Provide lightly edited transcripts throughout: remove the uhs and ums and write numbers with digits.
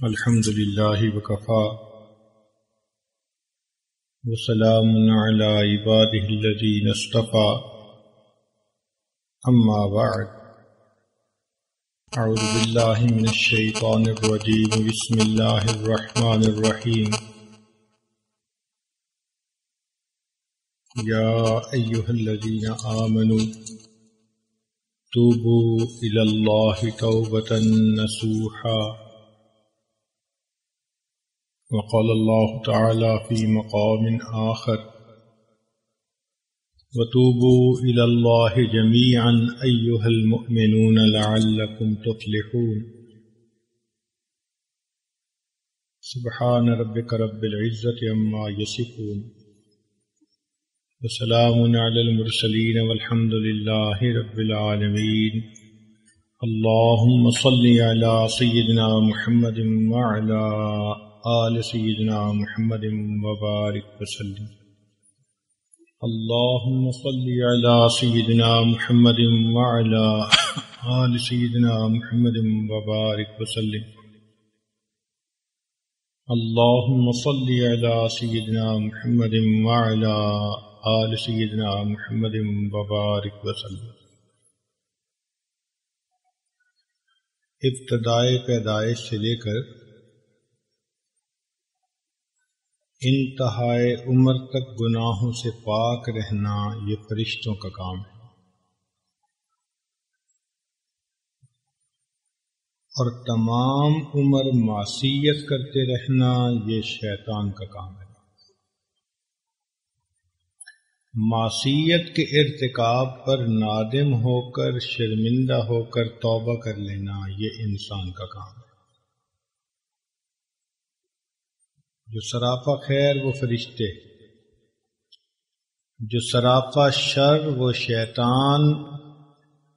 الحمد لله وكفى وسلام على عباده الذين اصطفى أما بعد أعوذ بالله من الشيطان الرجيم بسم الله الرحمن الرحيم يا أيها الذين آمنوا توبوا إلى الله توبة نصوحا وقال الله تعالى في مقام آخر وتوبوا إلى الله جميعا أيها المؤمنون لعلكم تفلحون سبحان ربك رب العزة عما يصفون وسلام على المرسلين والحمد لله رب العالمين اللهم صل على سيدنا محمد وعلى آل سيدنا محمد وبارك وسلم اللهم صل على سيدنا محمد وعلى آل سيدنا محمد وبارك وسلم اللهم صل على سيدنا محمد وعلى آل سيدنا محمد وبارك وسلم ابتدائے پیدائش سے لے کر انتہائے عمر تک گناہوں سے پاک رہنا یہ فرشتوں کا کام ہے، اور تمام عمر معصیت کرتے رہنا یہ شیطان کا کام ہے۔ معصیت کے ارتکاب پر نادم ہو کر شرمندہ ہو کر توبہ کر لینا یہ انسان کا کام ہے۔ جو سراپا خیر وہ فرشتے، جو سراپا شر وہ شیطان،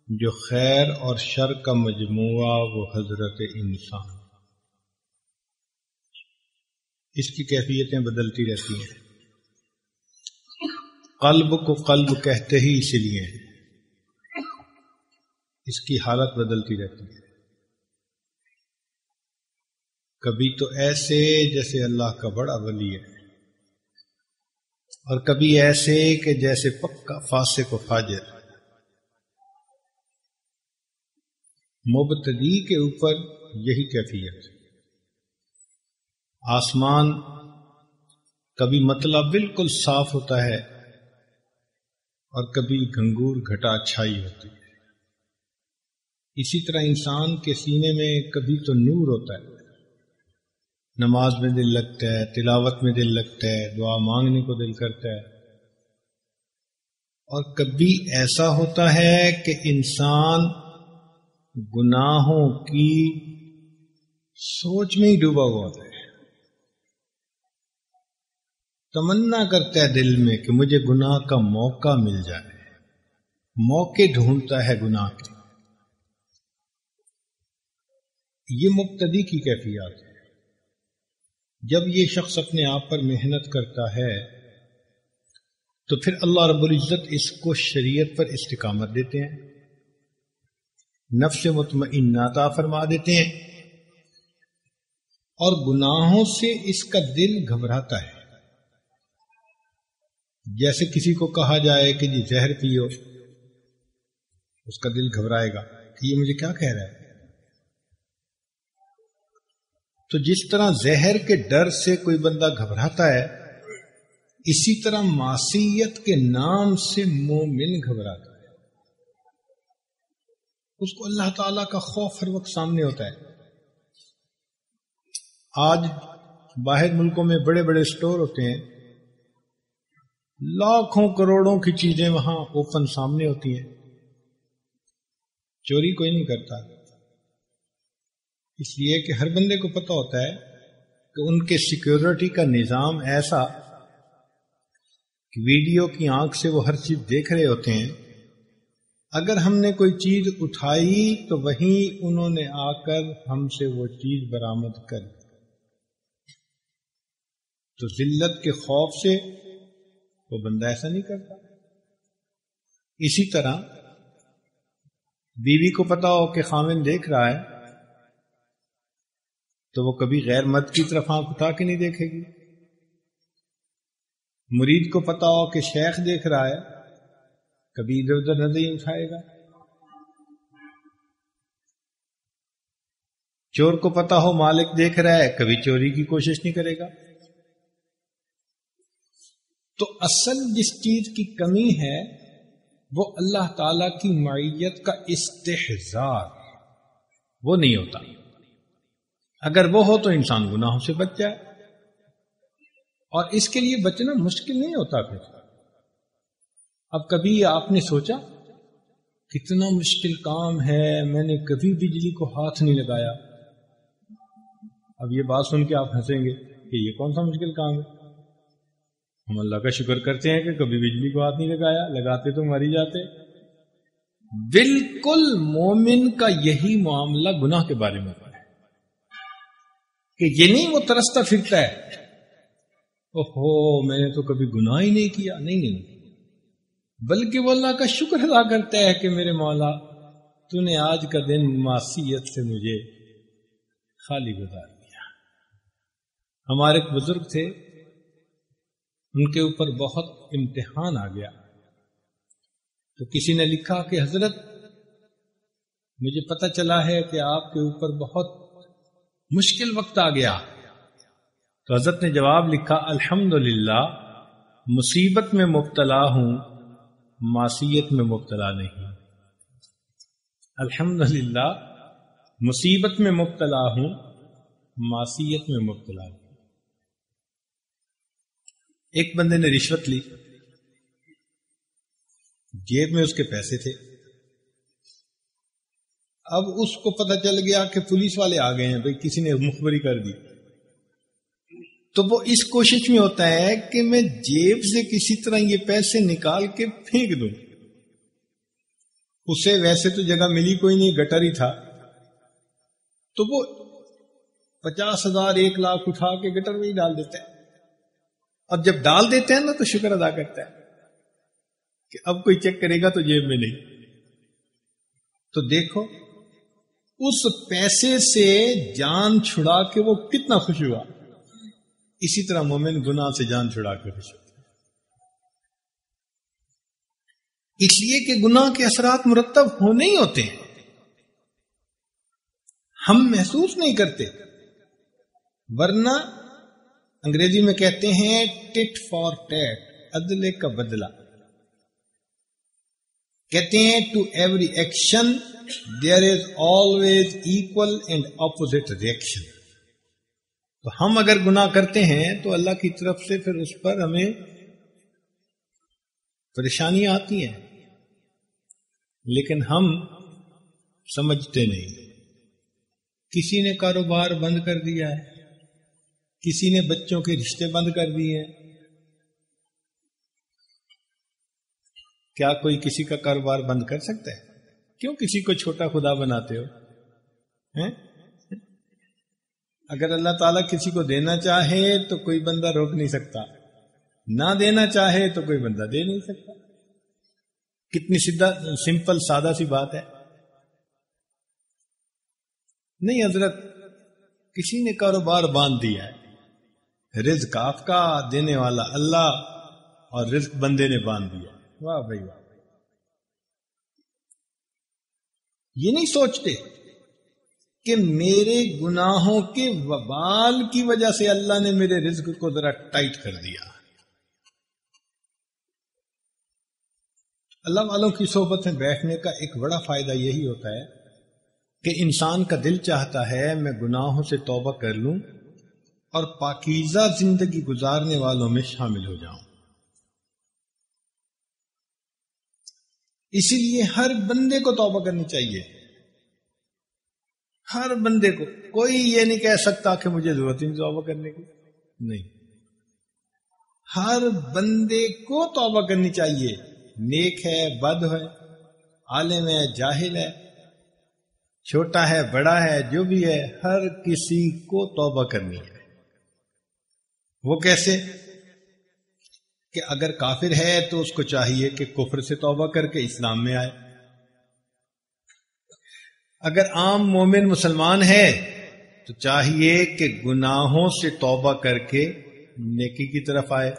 جو خیر اور شر کا مجموعہ وہ حضرت انسان۔ اس کی کیفیتیں بدلتی رہتی ہیں۔ قلب کو قلب کہتے ہی اس لیے اس کی حالت بدلتی رہتی ہے۔ کبھی تو ایسے جیسے اللہ کا بڑا ولی ہے، اور کبھی ایسے کہ جیسے پکا فاسق و فاجر۔ مبتدی کے اوپر یہی کیفیت۔ آسمان کبھی مطلع بالکل صاف ہوتا ہے اور کبھی گھنگور گھٹا چھائی ہوتی ہے۔ اسی طرح انسان کے سینے میں کبھی تو نور ہوتا ہے، نماز میں دل لگتا ہے، تلاوت میں دل لگتا ہے، دعا مانگنے کو دل کرتا ہے، اور کبھی ایسا ہوتا ہے کہ انسان گناہوں کی سوچ میں ہی ڈوبا ہوا ہوتا ہے، تمنا کرتا ہے دل میں کہ مجھے گناہ کا موقع مل جائے، موقع ڈھونڈتا ہے گناہ کے۔ یہ مبتدی کی کیفیات ہے۔ جب یہ شخص اپنے آپ پر محنت کرتا ہے تو پھر اللہ رب العزت اس کو شریعت پر استقامت دیتے ہیں، نفس مطمئنہ عطا فرما دیتے ہیں، اور گناہوں سے اس کا دل گھبراتا ہے۔ جیسے کسی کو کہا جائے کہ جی زہر پیو، اس کا دل گھبرائے گا کہ یہ مجھے کیا کہہ رہا ہے۔ تو جس طرح زہر کے ڈر سے کوئی بندہ گھبراتا ہے، اسی طرح معصیت کے نام سے مومن گھبراتا ہے۔ اس کو اللہ تعالیٰ کا خوف ہر وقت سامنے ہوتا ہے۔ آج باہر ملکوں میں بڑے بڑے سٹور ہوتے ہیں، لاکھوں کروڑوں کی چیزیں وہاں اوپن سامنے ہوتی ہیں، چوری کوئی نہیں کرتا، اس لیے کہ ہر بندے کو پتہ ہوتا ہے کہ ان کے سیکیورٹی کا نظام ایسا کہ ویڈیو کی آنکھ سے وہ ہر چیز دیکھ رہے ہوتے ہیں۔ اگر ہم نے کوئی چیز اٹھائی تو وہیں انہوں نے آ کر ہم سے وہ چیز برآمد کر دی۔ تو ذلت کے خوف سے وہ بندہ ایسا نہیں کرتا۔ اسی طرح بیوی کو پتا ہو کہ خاوند دیکھ رہا ہے تو وہ کبھی غیر مرد کی طرف آنکھ اٹھا کے نہیں دیکھے گی. مرید کو پتا ہو کہ شیخ دیکھ رہا ہے، کبھی ادھر ادھر نظر نہیں اٹھائے گا. چور کو پتا ہو مالک دیکھ رہا ہے، کبھی چوری کی کوشش نہیں کرے گا. تو اصل جس چیز کی کمی ہے وہ اللہ تعالی کی معیت کا استحضار، وہ نہیں ہوتا. اگر وہ ہو تو انسان گناہوں سے بچ جائے، اور اس کے لیے بچنا مشکل نہیں ہوتا. پھر اب کبھی آپ نے سوچا کتنا مشکل کام ہے، میں نے کبھی بجلی کو ہاتھ نہیں لگایا. اب یہ بات سن کے آپ ہنسیں گے کہ یہ کون سا مشکل کام ہے. ہم اللہ کا شکر کرتے ہیں کہ کبھی بجلی کو ہاتھ نہیں لگایا، لگاتے تو مر ہی جاتے. بالکل مومن کا یہی معاملہ گناہ کے بارے میں ہے کہ یہ نہیں وہ ترستا پھرتا ہے اوہو میں نے تو کبھی گناہ ہی نہیں کیا. نہیں، بلکہ وہ اللہ کا شکر ادا کرتا ہے کہ میرے مولا تو نے آج کا دن معصیت سے مجھے خالی گزار دیا. ہمارے ایک بزرگ تھے، ان کے اوپر بہت امتحان آ گیا. تو کسی نے لکھا کہ حضرت مجھے پتہ چلا ہے کہ آپ کے اوپر بہت مشکل وقت آ گیا. تو حضرت نے جواب لکھا، الحمدللہ مصیبت میں مبتلا ہوں، معصیت میں مبتلا نہیں. الحمدللہ مصیبت میں مبتلا ہوں، معصیت میں مبتلا نہیں. ایک بندے نے رشوت لی، جیب میں اس کے پیسے تھے. اب اس کو پتہ چل گیا کہ پولیس والے آ گئے ہیں، بھئی کسی نے مخبری کر دی. تو وہ اس کوشش میں ہوتا ہے کہ میں جیب سے کسی طرح یہ پیسے نکال کے پھینک دوں. اسے ویسے تو جگہ ملی کوئی نہیں، گٹر ہی تھا. تو وہ 50,000 1 لاکھ اٹھا کے گٹر میں ہی ڈال دیتا ہے. اب جب ڈال دیتے ہیں نا تو شکر ادا کرتا ہے کہ اب کوئی چیک کرے گا تو جیب میں نہیں. تو دیکھو اس پیسے سے جان چھڑا کے وہ کتنا خوش ہوا. اسی طرح مومن گناہ سے جان چھڑا کے خوش ہوتا ہے، اس لیے کہ گناہ کے اثرات مرتب ہونے ہی ہوتے ہیں، ہم محسوس نہیں کرتے. ورنہ انگریزی میں کہتے ہیں ٹٹ فار ٹیٹ، عدلے کا بدلہ. کہتے ہیں to every action there is always equal and opposite reaction. تو ہم اگر گناہ کرتے ہیں تو اللہ کی طرف سے پھر اس پر ہمیں پریشانیاں آتی ہیں، لیکن ہم سمجھتے نہیں. کسی نے کاروبار بند کر دیا ہے، کسی نے بچوں کے رشتے بند کر دیے ہیں. کیا کوئی کسی کا کاروبار بند کر سکتا ہے؟ کیوں کسی کو چھوٹا خدا بناتے ہو؟ اگر اللہ تعالیٰ کسی کو دینا چاہے تو کوئی بندہ روک نہیں سکتا، نہ دینا چاہے تو کوئی بندہ دے نہیں سکتا. کتنی سمپل سادہ سی بات ہے. نہیں حضرت کسی نے کاروبار باندھ دیا ہے، رزق آپ کا، دینے والا اللہ، اور رزق بندے نے باندھ دیا. واہ بھائی واہ. یہ نہیں سوچتے کہ میرے گناہوں کے وبال کی وجہ سے اللہ نے میرے رزق کو ذرا ٹائٹ کر دیا. اللہ والوں کی صحبت میں بیٹھنے کا ایک بڑا فائدہ یہی ہوتا ہے کہ انسان کا دل چاہتا ہے میں گناہوں سے توبہ کر لوں اور پاکیزہ زندگی گزارنے والوں میں شامل ہو جاؤں. اسی لیے ہر بندے کو توبہ کرنی چاہیے. ہر بندے کو. کوئی یہ نہیں کہہ سکتا کہ مجھے ضرورت ہی نہیں توبہ کرنے کی. نہیں، ہر بندے کو توبہ کرنی چاہیے. نیک ہے، بد ہے، عالم ہے، جاہل ہے، چھوٹا ہے، بڑا ہے، جو بھی ہے، ہر کسی کو توبہ کرنی ہے. وہ کیسے؟ کہ اگر کافر ہے تو اس کو چاہیے کہ کفر سے توبہ کر کے اسلام میں آئے. اگر عام مومن مسلمان ہے تو چاہیے کہ گناہوں سے توبہ کر کے نیکی کی طرف آئے،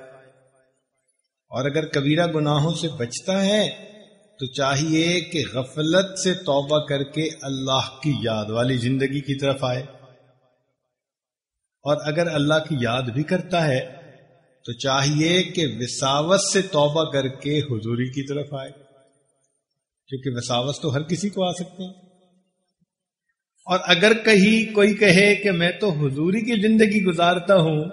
اور اگر کبیرہ گناہوں سے بچتا ہے تو چاہیے کہ غفلت سے توبہ کر کے اللہ کی یاد والی زندگی کی طرف آئے، اور اگر اللہ کی یاد بھی کرتا ہے تو چاہیے کہ وساوت سے توبہ کر کے حضوری کی طرف آئے، کیونکہ وساوت تو ہر کسی کو آ سکتے ہیں۔ اور اگر کہیں کوئی کہے کہ میں تو حضوری کی زندگی گزارتا ہوں،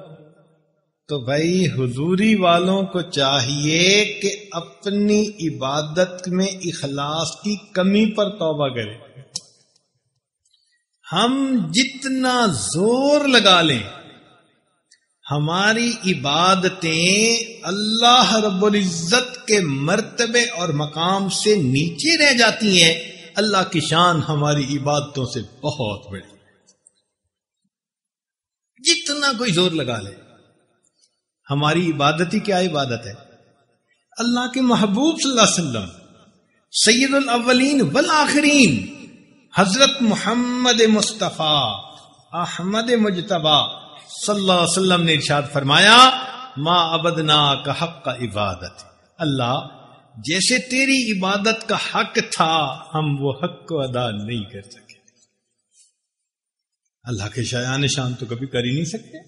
تو بھائی حضوری والوں کو چاہیے کہ اپنی عبادت میں اخلاص کی کمی پر توبہ کریں۔ ہم جتنا زور لگا لیں ہماری عبادتیں اللہ رب العزت کے مرتبے اور مقام سے نیچے رہ جاتی ہیں، اللہ کی شان ہماری عبادتوں سے بہت بڑی، جتنا کوئی زور لگا لے۔ ہماری عبادت ہی کیا عبادت ہے؟ اللہ کے محبوب صلی اللہ علیہ وسلم سید الاولین والآخرین حضرت محمد مصطفیٰ احمد مجتبی صلی اللہ علیہ وسلم نے ارشاد فرمایا، ما عبدناک حق عبادت، اللہ جیسے تیری عبادت کا حق تھا ہم وہ حق کو ادا نہیں کر سکے۔ اللہ کے شایان شان تو کبھی کر ہی نہیں سکتے،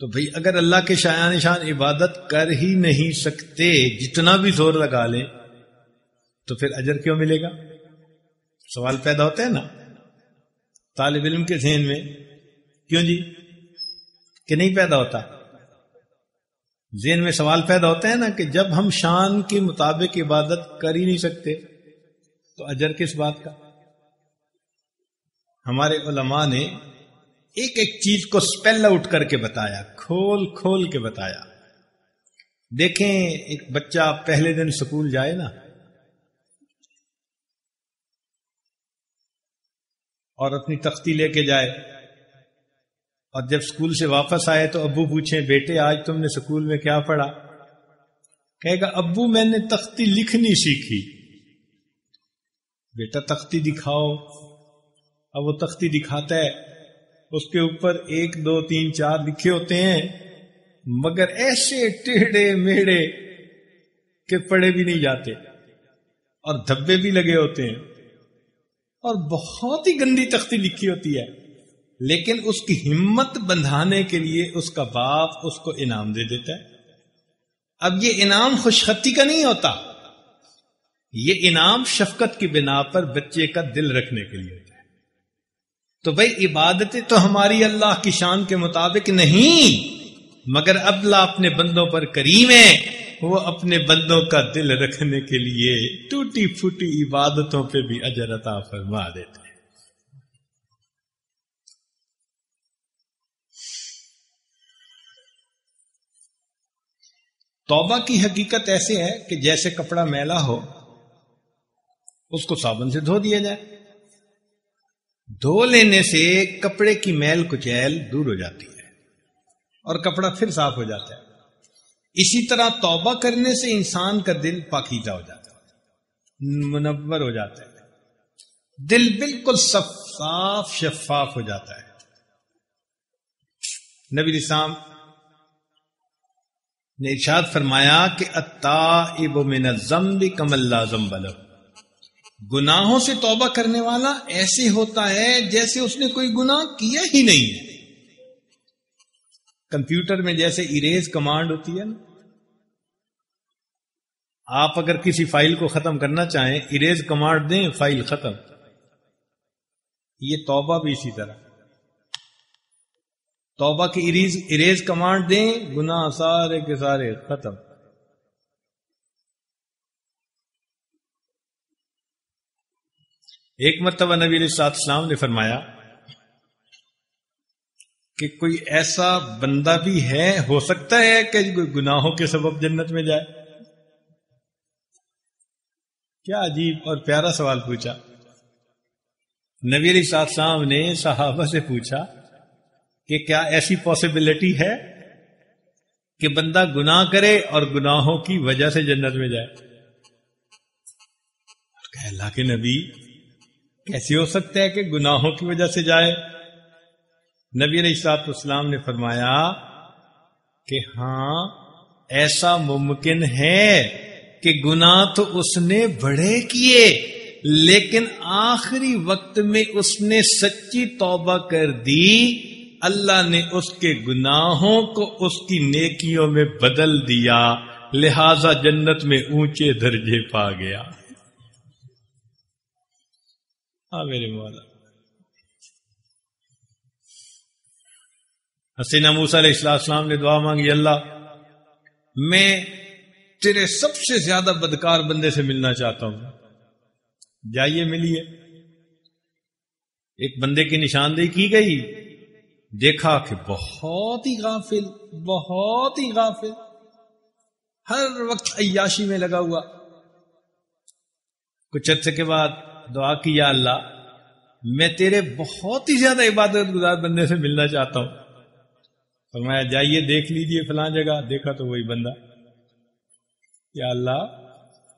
تو بھئی اگر اللہ کے شایان شان عبادت کر ہی نہیں سکتے، جتنا بھی زور لگا لیں، تو پھر اجر کیوں ملے گا؟ سوال پیدا ہوتا ہے نا طالب علم کے ذہن میں، کیوں جی کہ نہیں پیدا ہوتا؟ ذہن میں سوال پیدا ہوتا ہے نا کہ جب ہم شان کے مطابق عبادت کر ہی نہیں سکتے تو اجر کس بات کا؟ ہمارے علماء نے ایک ایک چیز کو سپیل آؤٹ کر کے بتایا، کھول کھول کے بتایا۔ دیکھیں ایک بچہ پہلے دن سکول جائے نا، اور اپنی تختی لے کے جائے، اور جب سکول سے واپس آئے تو ابو پوچھیں بیٹے آج تم نے سکول میں کیا پڑھا؟ کہے گا ابو میں نے تختی لکھنی سیکھی۔ بیٹا تختی دکھاؤ۔ اب وہ تختی دکھاتا ہے، اس کے اوپر 1 2 3 4 لکھے ہوتے ہیں، مگر ایسے ٹیڑھے میڑے کہ پڑھے بھی نہیں جاتے، اور دھبے بھی لگے ہوتے ہیں، اور بہت ہی گندی تختی لکھی ہوتی ہے، لیکن اس کی ہمت بندھانے کے لیے اس کا باپ اس کو انعام دے دیتا ہے۔ اب یہ انعام خوشخطی کا نہیں ہوتا، یہ انعام شفقت کی بنا پر بچے کا دل رکھنے کے لیے ہوتا ہے۔ تو بھئی عبادتیں تو ہماری اللہ کی شان کے مطابق نہیں، مگر اللہ اپنے بندوں پر کریم ہے، وہ اپنے بندوں کا دل رکھنے کے لیے ٹوٹی پھوٹی عبادتوں پہ بھی اجر عطا فرما دیتے ہیں۔ توبہ کی حقیقت ایسے ہے کہ جیسے کپڑا میلا ہو اس کو صابن سے دھو دیا جائے، دھو لینے سے کپڑے کی میل کچیل دور ہو جاتی ہے اور کپڑا پھر صاف ہو جاتا ہے۔ اسی طرح توبہ کرنے سے انسان کا دل پاکیزہ ہو جاتا ہے، منور ہو جاتا ہے، دل بالکل صاف شفاف ہو جاتا ہے۔ نبی اسلام نے ارشاد فرمایا کہ التائب من الذنب کمن لا ذنب لہ، گناہوں سے توبہ کرنے والا ایسے ہوتا ہے جیسے اس نے کوئی گناہ کیا ہی نہیں ہے۔ کمپیوٹر میں جیسے اریز کمانڈ ہوتی ہے نا، آپ اگر کسی فائل کو ختم کرنا چاہیں اریز کمانڈ دیں فائل ختم، یہ توبہ بھی اسی طرح، توبہ کی اریز کمانڈ دیں گناہ سارے کے سارے ختم۔ ایک مرتبہ نبی علیہ السلام نے فرمایا کہ کوئی ایسا بندہ بھی ہے، ہو سکتا ہے کہ گناہوں کے سبب جنت میں جائے؟ کیا عجیب اور پیارا سوال پوچھا۔ نبی علیہ السلام نے صحابہ سے پوچھا کہ کیا ایسی پاسبلٹی ہے کہ بندہ گناہ کرے اور گناہوں کی وجہ سے جنت میں جائے؟ کہ اللہ کے نبی کیسے ہو سکتا ہے کہ گناہوں کی وجہ سے جائے؟ نبی علیہ الصلوۃ والسلام نے فرمایا کہ ہاں ایسا ممکن ہے کہ گناہ تو اس نے بڑے کیے، لیکن آخری وقت میں اس نے سچی توبہ کر دی، اللہ نے اس کے گناہوں کو اس کی نیکیوں میں بدل دیا، لہذا جنت میں اونچے درجے پا گیا۔ ہاں میرے مولا، حسینہ موسیٰ علیہ السلام نے دعا مانگی، اللہ میں تیرے سب سے زیادہ بدکار بندے سے ملنا چاہتا ہوں۔ جائیے ملیے۔ ایک بندے کی نشاندہی کی گئی، دیکھا کہ بہت ہی غافل، بہت ہی غافل، ہر وقت عیاشی میں لگا ہوا۔ کچھ عرصے کے بعد دعا کی، یا اللہ میں تیرے بہت ہی زیادہ عبادت گزار بندے سے ملنا چاہتا ہوں۔ فرمایا جائیے دیکھ لیجئے فلاں جگہ، دیکھا تو وہی بندہ۔ یا اللہ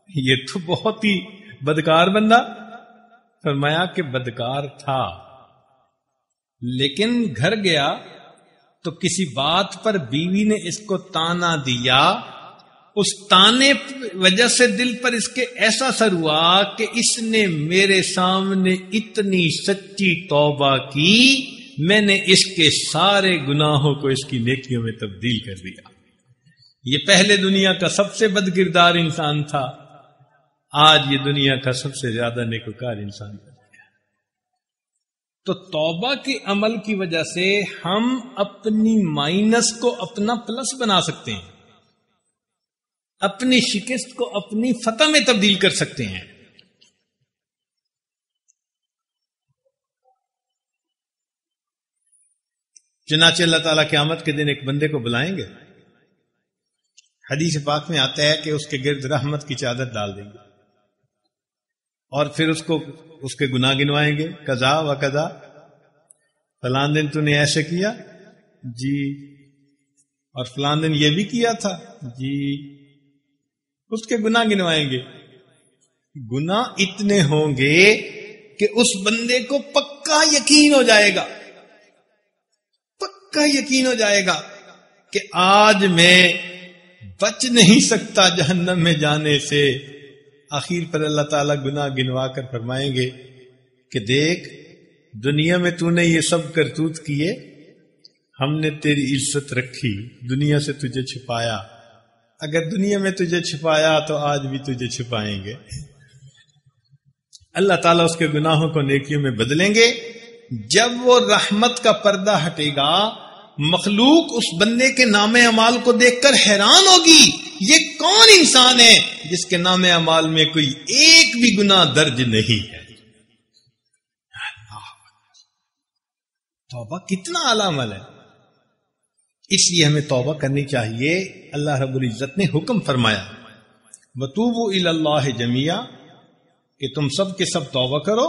یہ تو بہت ہی بدکار بندہ۔ فرمایا کہ بدکار تھا، لیکن گھر گیا تو کسی بات پر بیوی نے اس کو تانا دیا، اس تانے وجہ سے دل پر اس کے ایسا اثر ہوا کہ اس نے میرے سامنے اتنی سچی توبہ کی، میں نے اس کے سارے گناہوں کو اس کی نیکیوں میں تبدیل کر دیا۔ یہ پہلے دنیا کا سب سے بد کردار انسان تھا، آج یہ دنیا کا سب سے زیادہ نیکوکار انسان بن گیا۔ تو توبہ کے عمل کی وجہ سے ہم اپنی مائنس کو اپنا پلس بنا سکتے ہیں، اپنی شکست کو اپنی فتح میں تبدیل کر سکتے ہیں۔ چنانچہ اللہ تعالیٰ قیامت کے دن ایک بندے کو بلائیں گے، حدیث پاک میں آتا ہے کہ اس کے گرد رحمت کی چادر ڈال دیں گے، اور پھر اس کے گناہ گنوائیں گے، قضا و قضا، فلاں دن تو نے ایسے کیا جی، اور فلاں دن یہ بھی کیا تھا جی، اس کے گناہ گنوائیں گے۔ گناہ اتنے ہوں گے کہ اس بندے کو پکا یقین ہو جائے گا، پکا یقین ہو جائے گا کہ آج میں بچ نہیں سکتا جہنم میں جانے سے۔ آخر پر اللہ تعالیٰ گناہ گنوا کر فرمائیں گے کہ دیکھ دنیا میں تو نے یہ سب کرتوت کیے، ہم نے تیری عزت رکھی، دنیا سے تجھے چھپایا، اگر دنیا میں تجھے چھپایا تو آج بھی تجھے چھپائیں گے۔ اللہ تعالیٰ اس کے گناہوں کو نیکیوں میں بدلیں گے۔ جب وہ رحمت کا پردہ ہٹے گا، مخلوق اس بندے کے نام اعمال کو دیکھ کر حیران ہوگی، یہ کون انسان ہے جس کے نام اعمال میں کوئی ایک بھی گناہ درج نہیں ہے۔ توبہ کتنا اعلیٰ عمل ہے، اس لیے ہمیں توبہ کرنی چاہیے۔ اللہ رب العزت نے حکم فرمایا وَتُوبُوا إِلَى اللَّهِ جَمِيعًا، کہ تم سب کے سب توبہ کرو،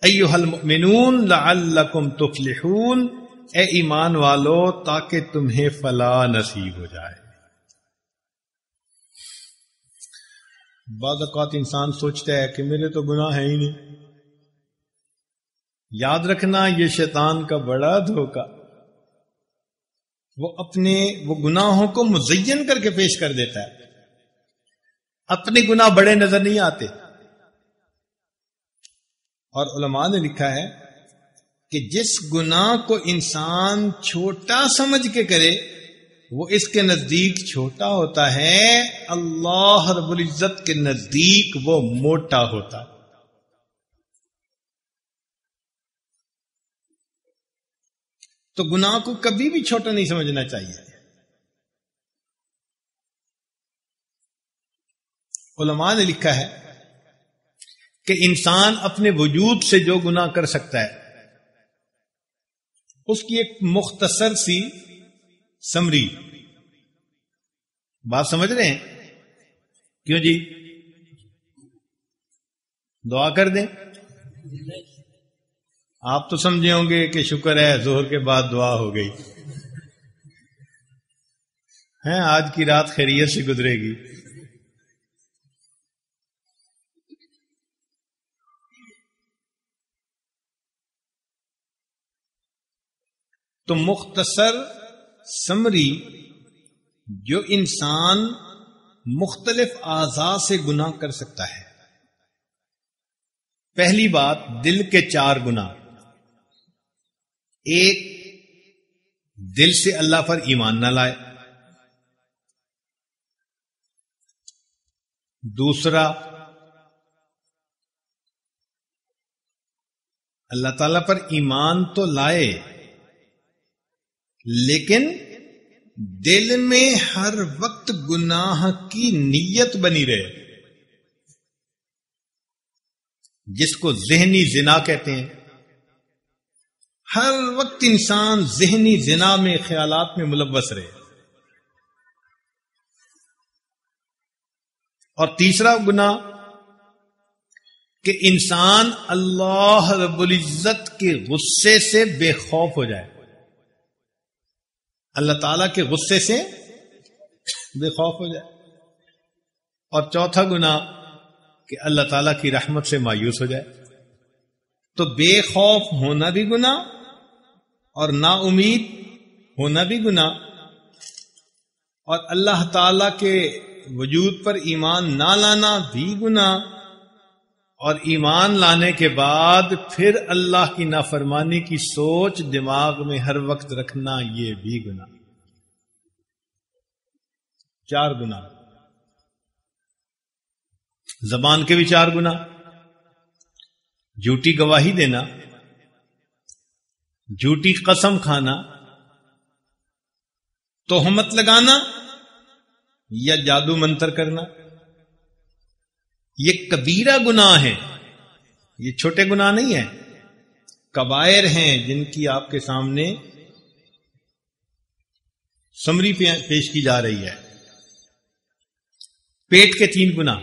ایھا المؤمنون لعلکم تفلحون، اے ایمان والو تاکہ تمہیں فلاح نصیب ہو جائے۔ بعض اوقات انسان سوچتا ہے کہ میرے تو گناہ ہے ہی نہیں۔ یاد رکھنا یہ شیطان کا بڑا دھوکہ، وہ گناہوں کو مزین کر کے پیش کر دیتا ہے، اپنے گناہ بڑے نظر نہیں آتے۔ اور علماء نے لکھا ہے کہ جس گناہ کو انسان چھوٹا سمجھ کے کرے وہ اس کے نزدیک چھوٹا ہوتا ہے، اللہ رب العزت کے نزدیک وہ موٹا ہوتا ہے۔ تو گناہ کو کبھی بھی چھوٹا نہیں سمجھنا چاہیے۔ علماء نے لکھا ہے کہ انسان اپنے وجود سے جو گناہ کر سکتا ہے اس کی ایک مختصر سی سمری، بات سمجھ رہے ہیں؟ کیوں جی؟ دعا کر دیں۔ آپ تو سمجھے ہوں گے کہ شکر ہے ظہر کے بعد دعا ہو گئی ہے، آج کی رات خیریت سے گزرے گی۔ تو مختصر سمری، جو انسان مختلف اعضاء سے گناہ کر سکتا ہے. پہلی بات، دل کے 4 گناہ. ایک، دل سے اللہ پر ایمان نہ لائے. دوسرا، اللہ تعالی پر ایمان تو لائے لیکن دل میں ہر وقت گناہ کی نیت بنی رہے، جس کو ذہنی زنا کہتے ہیں. ہر وقت انسان ذہنی زنا میں، خیالات میں ملوث رہے. اور تیسرا گناہ کہ انسان اللہ رب العزت کے غصے سے بے خوف ہو جائے، اللہ تعالی کے غصے سے بے خوف ہو جائے. اور چوتھا گناہ کہ اللہ تعالی کی رحمت سے مایوس ہو جائے. تو بے خوف ہونا بھی گناہ اور نا امید ہونا بھی گناہ، اور اللہ تعالی کے وجود پر ایمان نہ لانا بھی گناہ، اور ایمان لانے کے بعد پھر اللہ کی نافرمانی کی سوچ دماغ میں ہر وقت رکھنا، یہ بھی گناہ. 4 گناہ. زبان کے بھی 4 گناہ: جھوٹی گواہی دینا، جھوٹی قسم کھانا، تہمت لگانا یا جادو منتر کرنا. یہ کبیرہ گناہ ہیں، یہ چھوٹے گناہ نہیں ہیں، کبائر ہیں جن کی آپ کے سامنے سمری پیش کی جا رہی ہے. پیٹ کے 3 گناہ: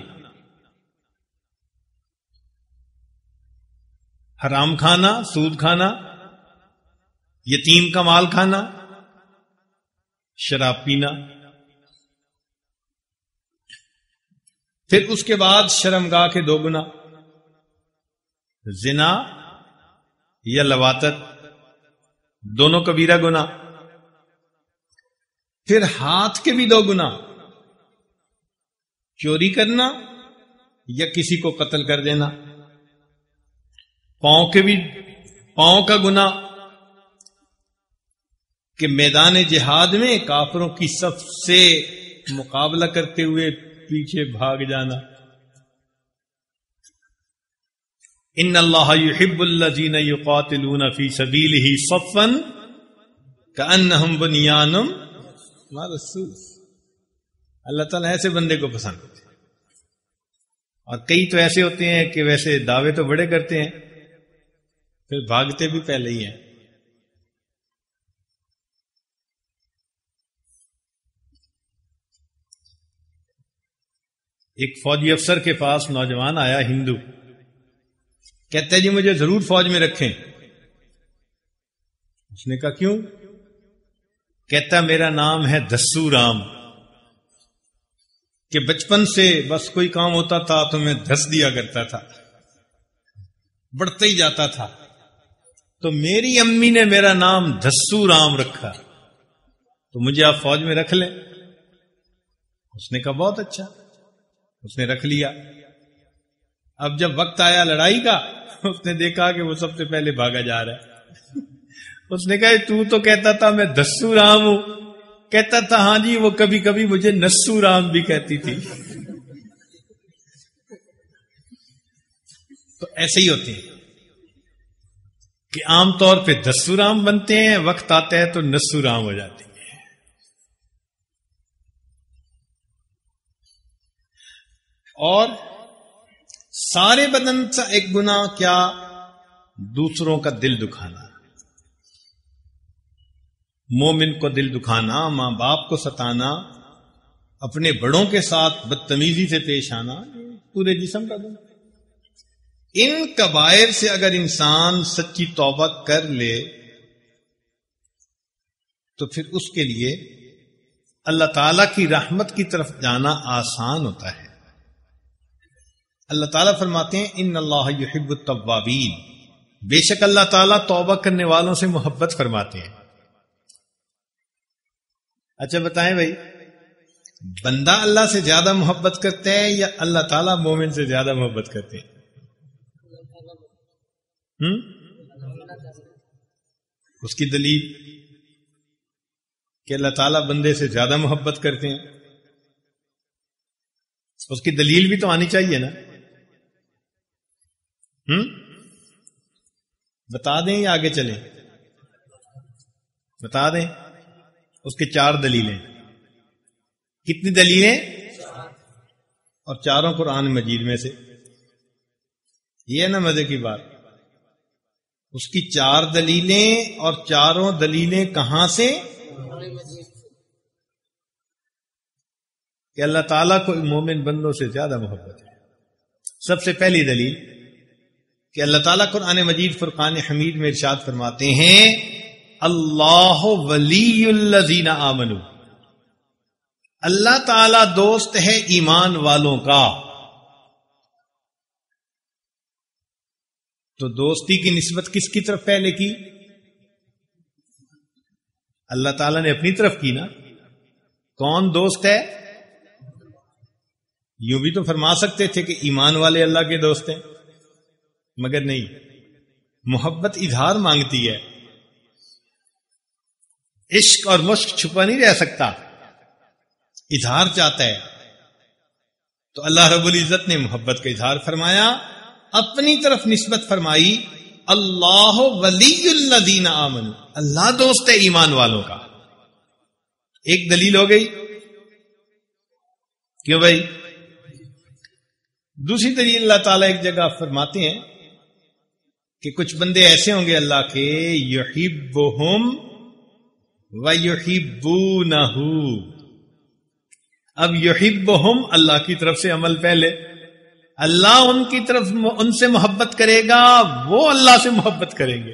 حرام کھانا، سود کھانا، یتیم کا مال کھانا، شراب پینا. پھر اس کے بعد شرمگاہ کے 2 گناہ: زنا یا لواطت، دونوں کبیرہ گناہ. پھر ہاتھ کے بھی 2 گناہ: چوری کرنا یا کسی کو قتل کر دینا. پاؤں کا گناہ کہ میدان جہاد میں کافروں کی صف سے مقابلہ کرتے ہوئے پیچھے بھاگ جانا. ان اللہ یحب الذین یقاتلون فی سبیلہ صفا کأنہم بنیان مرصوص. اللہ تعالیٰ ایسے بندے کو پسند کرتے ہیں. اور کئی تو ایسے ہوتے ہیں کہ ویسے دعوے تو بڑے کرتے ہیں پھر بھاگتے بھی پہلے ہی ہیں. ایک فوجی افسر کے پاس نوجوان آیا ہندو، کہتا ہے جی مجھے ضرور فوج میں رکھیں. اس نے کہا کیوں؟ کہتا میرا نام ہے دسو رام، کہ بچپن سے بس کوئی کام ہوتا تھا تو میں دھس دیا کرتا تھا، بڑھتا ہی جاتا تھا، تو میری امی نے میرا نام دسو رام رکھا، تو مجھے آپ فوج میں رکھ لیں. اس نے کہا بہت اچھا. اس نے رکھ لیا. اب جب وقت آیا لڑائی کا، اس نے دیکھا کہ وہ سب سے پہلے بھاگا جا رہا ہے. اس نے کہا تو کہتا تھا میں دسو رام ہوں. کہتا تھا ہاں جی، وہ کبھی کبھی مجھے نسو رام بھی کہتی تھی. تو ایسے ہی ہوتے ہیں کہ عام طور پہ دسو رام بنتے ہیں، وقت آتا ہے تو نسو رام ہو جاتے ہیں. اور سارے بدن کا ایک گناہ کیا؟ دوسروں کا دل دکھانا. مومن کو دل دکھانا، ماں باپ کو ستانا، اپنے بڑوں کے ساتھ بدتمیزی سے پیش آنا، پورے جسم کا گناہ. ان کبائر سے اگر انسان سچی توبہ کر لے تو پھر اس کے لیے اللہ تعالی کی رحمت کی طرف جانا آسان ہوتا ہے. اللہ تعالیٰ فرماتے ہیں ان اللہ یحب التوابین، بے شک اللہ تعالیٰ توبہ کرنے والوں سے محبت فرماتے ہیں. اچھا بتائیں بھائی، بندہ اللہ سے زیادہ محبت کرتا ہے یا اللہ تعالیٰ مومن سے زیادہ محبت کرتے ہیں؟ اس کی دلیل کہ اللہ تعالیٰ بندے سے زیادہ محبت کرتے ہیں، اس کی دلیل بھی تو آنی چاہیے نا۔ بتا دیں یا آگے چلیں؟ بتا دیں۔ اس کے 4 دلیلیں۔ کتنی دلیلیں؟ اور چاروں قرآن مجید میں سے۔ یہ ہے نا مزے کی بات، اس کی 4 دلیلیں، اور چاروں دلیلیں کہاں سے؟ کہ اللہ تعالیٰ کو مومن بندوں سے زیادہ محبت ہے۔ سب سے پہلی دلیل کہ اللہ تعالیٰ قرآن مجید فرقان حمید میں ارشاد فرماتے ہیں اللہ ولی الذین آمنوا، اللہ تعالیٰ دوست ہے ایمان والوں کا۔ تو دوستی کی نسبت کس کی طرف پہلے کی؟ اللہ تعالیٰ نے اپنی طرف کی نا۔ کون دوست ہے؟ یوں بھی تو فرما سکتے تھے کہ ایمان والے اللہ کے دوست ہیں، مگر نہیں، محبت اظہار مانگتی ہے، عشق اور مشق چھپا نہیں رہ سکتا، اظہار چاہتا ہے۔ تو اللہ رب العزت نے محبت کا اظہار فرمایا، اپنی طرف نسبت فرمائی، اللہ ولی الذین آمنوا، اللہ دوست ہے ایمان والوں کا۔ ایک دلیل ہو گئی۔ کیوں بھائی؟ دوسری دلیل اللہ تعالیٰ ایک جگہ فرماتے ہیں کہ کچھ بندے ایسے ہوں گے اللہ کے، یحبہم ویحبونہ۔ اب یحبہم اللہ کی طرف سے عمل پہلے، اللہ ان کی طرف ان سے محبت کرے گا، وہ اللہ سے محبت کریں گے۔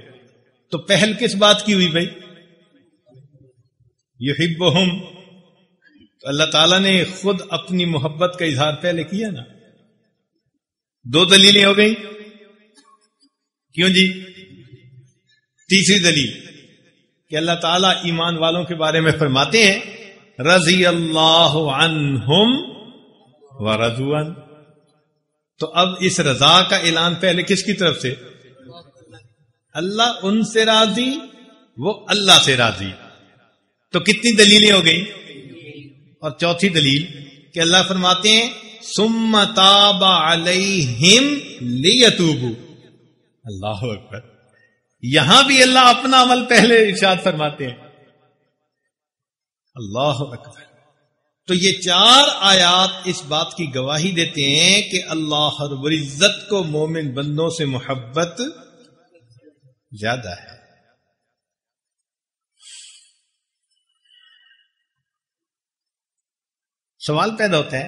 تو پہل کس بات کی ہوئی بھائی؟ یحبہم۔ تو اللہ تعالیٰ نے خود اپنی محبت کا اظہار پہلے کیا نا۔ 2 دلیلیں ہو گئی۔ کیوں جی؟ تیسری دلیل کہ اللہ تعالیٰ ایمان والوں کے بارے میں فرماتے ہیں رضی اللہ عنہم ورضوا عنہ۔ تو اب اس رضا کا اعلان پہلے کس کی طرف سے؟ اللہ ان سے راضی، وہ اللہ سے راضی۔ تو کتنی دلیلیں ہو گئی؟ اور چوتھی دلیل کہ اللہ فرماتے ہیں ثم تاب علیہم لیتوبوا۔ اللہ اکبر، یہاں بھی اللہ اپنا عمل پہلے ارشاد فرماتے ہیں۔ اللہ اکبر۔ تو یہ 4 آیات اس بات کی گواہی دیتے ہیں کہ اللہ رب العزت کو مومن بندوں سے محبت زیادہ ہے۔ سوال پیدا ہوتا ہے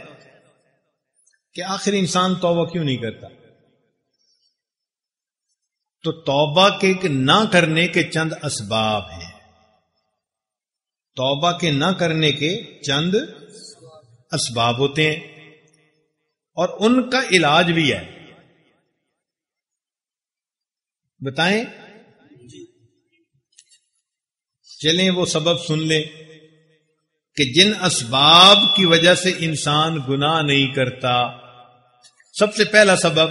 کہ آخر انسان توبہ کیوں نہیں کرتا؟ تو توبہ کے نہ کرنے کے چند اسباب ہیں، توبہ کے نہ کرنے کے چند اسباب ہوتے ہیں، اور ان کا علاج بھی ہے۔ بتائیں؟ چلیں وہ سبب سن لیں کہ جن اسباب کی وجہ سے انسان گناہ نہیں کرتا۔ سب سے پہلا سبب،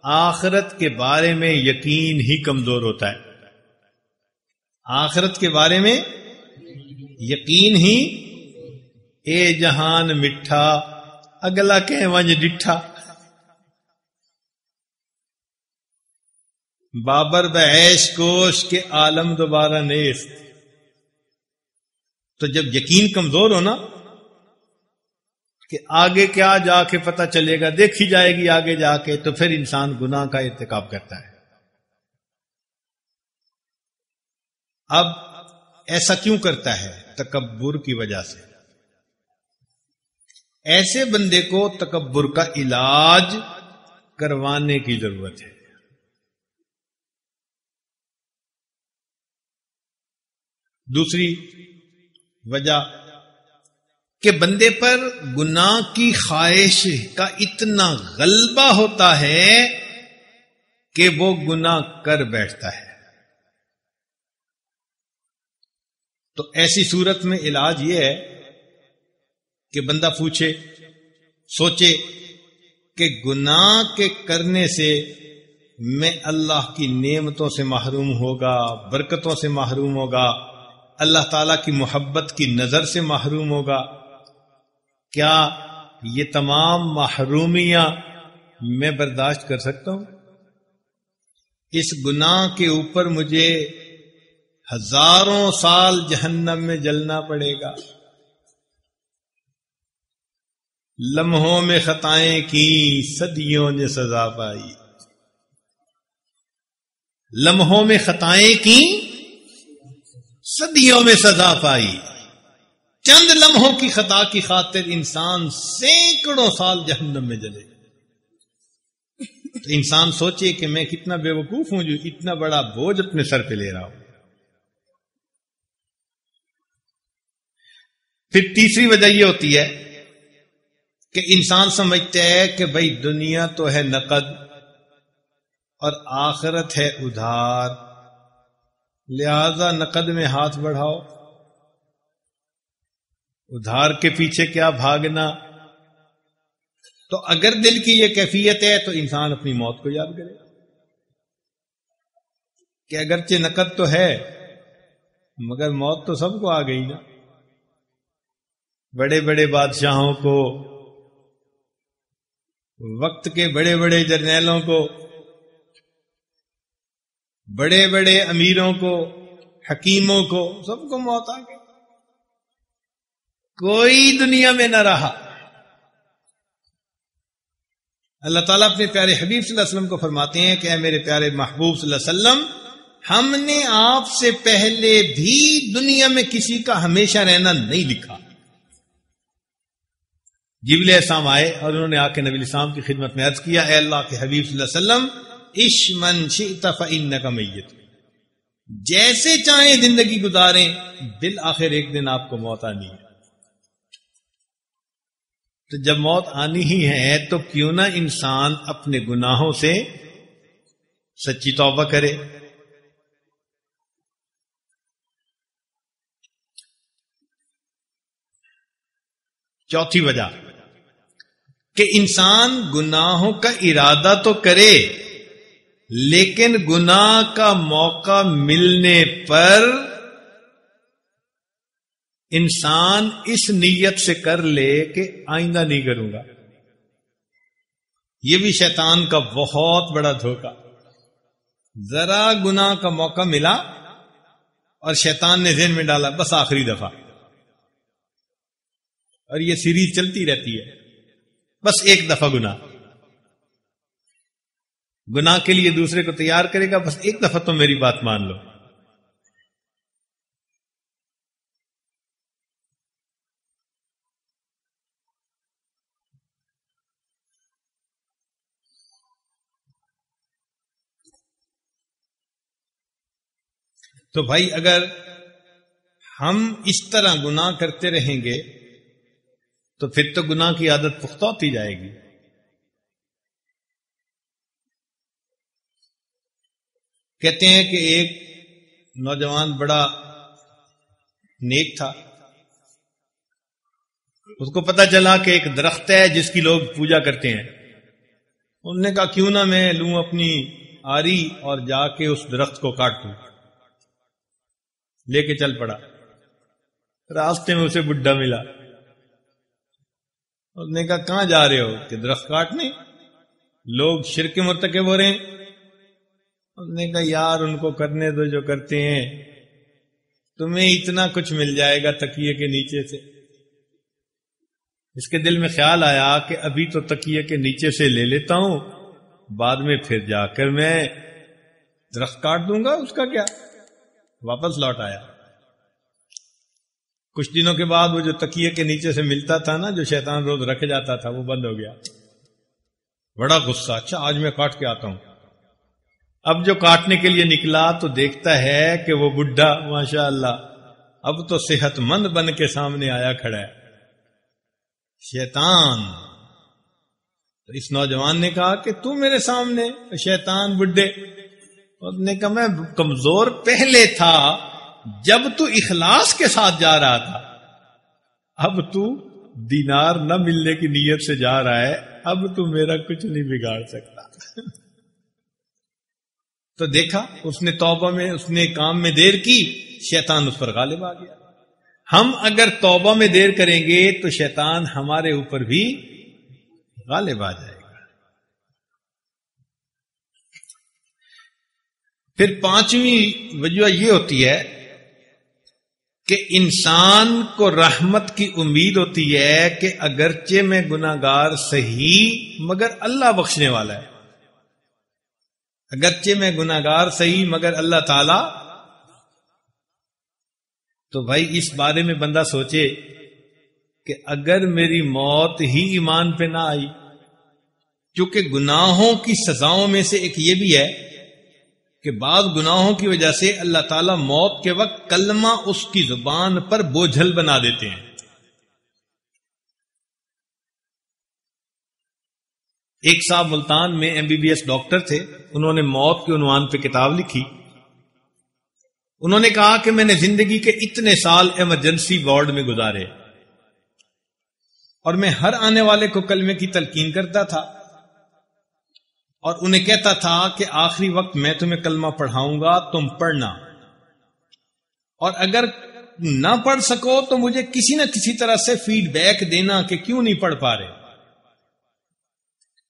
آخرت کے بارے میں یقین ہی کمزور ہوتا ہے۔ آخرت کے بارے میں یقین ہی، اے جہان مٹھا اگلا کہ ونج ڈٹھا، بابر بعیش کوش کے عالم دوبارہ نیست۔ تو جب یقین کمزور ہو نا کہ آگے کیا جا کے پتہ چلے گا، دیکھی جائے گی آگے جا کے، تو پھر انسان گناہ کا ارتکاب کرتا ہے۔ اب ایسا کیوں کرتا ہے؟ تکبر کی وجہ سے۔ ایسے بندے کو تکبر کا علاج کروانے کی ضرورت ہے۔ دوسری وجہ کہ بندے پر گناہ کی خواہش کا اتنا غلبہ ہوتا ہے کہ وہ گناہ کر بیٹھتا ہے۔ تو ایسی صورت میں علاج یہ ہے کہ بندہ پوچھے، سوچے کہ گناہ کے کرنے سے میں اللہ کی نعمتوں سے محروم ہوگا، برکتوں سے محروم ہوگا، اللہ تعالیٰ کی محبت کی نظر سے محروم ہوگا. کیا یہ تمام محرومیاں میں برداشت کر سکتا ہوں؟ اس گناہ کے اوپر مجھے ہزاروں سال جہنم میں جلنا پڑے گا. لمحوں میں خطائیں کی، صدیوں نے سزا پائی. لمحوں میں خطائیں کی، صدیوں میں سزا پائی. چند لمحوں کی خطا کی خاطر انسان سینکڑوں سال جہنم میں جلے. تو انسان سوچے کہ میں کتنا بے وقوف ہوں جو اتنا بڑا بوجھ اپنے سر پہ لے رہا ہوں. پھر تیسری وجہ یہ ہوتی ہے کہ انسان سمجھتا ہے کہ بھئی دنیا تو ہے نقد اور آخرت ہے ادھار، لہذا نقد میں ہاتھ بڑھاؤ، ادھار کے پیچھے کیا بھاگنا. تو اگر دل کی یہ کیفیت ہے تو انسان اپنی موت کو یاد کرے کہ اگرچہ نقد تو ہے مگر موت تو سب کو آ گئی نا. بڑے بڑے بادشاہوں کو، وقت کے بڑے بڑے جرنیلوں کو، بڑے بڑے امیروں کو، حکیموں کو، سب کو موت آ گئی. کوئی دنیا میں نہ رہا. اللہ تعالیٰ اپنے پیارے حبیب صلی اللہ علیہ وسلم کو فرماتے ہیں کہ اے میرے پیارے محبوب صلی اللہ علیہ وسلم، ہم نے آپ سے پہلے بھی دنیا میں کسی کا ہمیشہ رہنا نہیں لکھا. جبریل علیہ السلام آئے اور انہوں نے آ کے نبی علیہ السلام کی خدمت میں عرض کیا، اے اللہ کے حبیب صلی اللہ علیہ وسلم، عش من شئت فإنک میت، جیسے چاہیں زندگی گزاریں، بالآخر ایک دن آپ کو موت آنی ہے. تو جب موت آنی ہی ہے تو کیوں نہ انسان اپنے گناہوں سے سچی توبہ کرے. چوتھی وجہ کہ انسان گناہوں کا ارادہ تو کرے لیکن گناہ کا موقع ملنے پر انسان اس نیت سے کر لے کہ آئندہ نہیں کروں گا. یہ بھی شیطان کا بہت بڑا دھوکہ. ذرا گناہ کا موقع ملا اور شیطان نے ذہن میں ڈالا بس آخری دفعہ، اور یہ سیریز چلتی رہتی ہے. بس ایک دفعہ گناہ کے لیے دوسرے کو تیار کرے گا، بس ایک دفعہ تو میری بات مان لو. تو بھائی اگر ہم اس طرح گناہ کرتے رہیں گے تو پھر تو گناہ کی عادت پختہ ہوتی جائے گی. کہتے ہیں کہ ایک نوجوان بڑا نیک تھا، اس کو پتا چلا کہ ایک درخت ہے جس کی لوگ پوجا کرتے ہیں. انہوں نے کہا کیوں نہ میں لوں اپنی آری اور جا کے اس درخت کو کاٹ دوں. لے کے چل پڑا. راستے میں اسے بڈھا ملا. اس نے کہا کہاں جا رہے ہو؟ کہ درخت کاٹنے، لوگ شرک مرتکب ہو رہے ہیں. اس نے کہا یار ان کو کرنے دو جو کرتے ہیں، تمہیں اتنا کچھ مل جائے گا تکیے کے نیچے سے. اس کے دل میں خیال آیا کہ ابھی تو تکیے کے نیچے سے لے لیتا ہوں، بعد میں پھر جا کر میں درخت کاٹ دوں گا، اس کا کیا. واپس لوٹ آیا. کچھ دنوں کے بعد وہ جو تکیے کے نیچے سے ملتا تھا نا، جو شیطان روز رکھ جاتا تھا، وہ بند ہو گیا. بڑا غصہ، اچھا آج میں کاٹ کے آتا ہوں. اب جو کاٹنے کے لیے نکلا تو دیکھتا ہے کہ وہ بڈھا ماشاء اللہ اب تو صحت مند بن کے سامنے آیا کھڑا ہے. شیطان. تو اس نوجوان نے کہا کہ تو میرے سامنے. شیطان بڈھے. اس نے کہا میں کمزور پہلے تھا جب تو اخلاص کے ساتھ جا رہا تھا، اب تو دینار نہ ملنے کی نیت سے جا رہا ہے، اب تو میرا کچھ نہیں بگاڑ سکتا۔ تو دیکھا اس نے توبہ میں، اس نے کام میں دیر کی، شیطان اس پر غالب آ گیا۔ ہم اگر توبہ میں دیر کریں گے تو شیطان ہمارے اوپر بھی غالب آ جائے گا۔ پھر پانچویں وجہ یہ ہوتی ہے کہ انسان کو رحمت کی امید ہوتی ہے کہ اگرچہ میں گناہگار صحیح مگر اللہ بخشنے والا ہے، اگرچہ میں گناہگار صحیح مگر اللہ تعالی۔ تو بھائی اس بارے میں بندہ سوچے کہ اگر میری موت ہی ایمان پہ نہ آئی، کیونکہ گناہوں کی سزاؤں میں سے ایک یہ بھی ہے کہ بعض گناہوں کی وجہ سے اللہ تعالیٰ موت کے وقت کلمہ اس کی زبان پر بوجھل بنا دیتے ہیں۔ ایک صاحب ملتان میں MBBS ڈاکٹر تھے، انہوں نے موت کے عنوان پہ کتاب لکھی۔ انہوں نے کہا کہ میں نے زندگی کے اتنے سال ایمرجنسی وارڈ میں گزارے اور میں ہر آنے والے کو کلمے کی تلقین کرتا تھا اور انہیں کہتا تھا کہ آخری وقت میں تمہیں کلمہ پڑھاؤں گا، تم پڑھنا، اور اگر نہ پڑھ سکو تو مجھے کسی نہ کسی طرح سے فیڈ بیک دینا کہ کیوں نہیں پڑھ پا رہے۔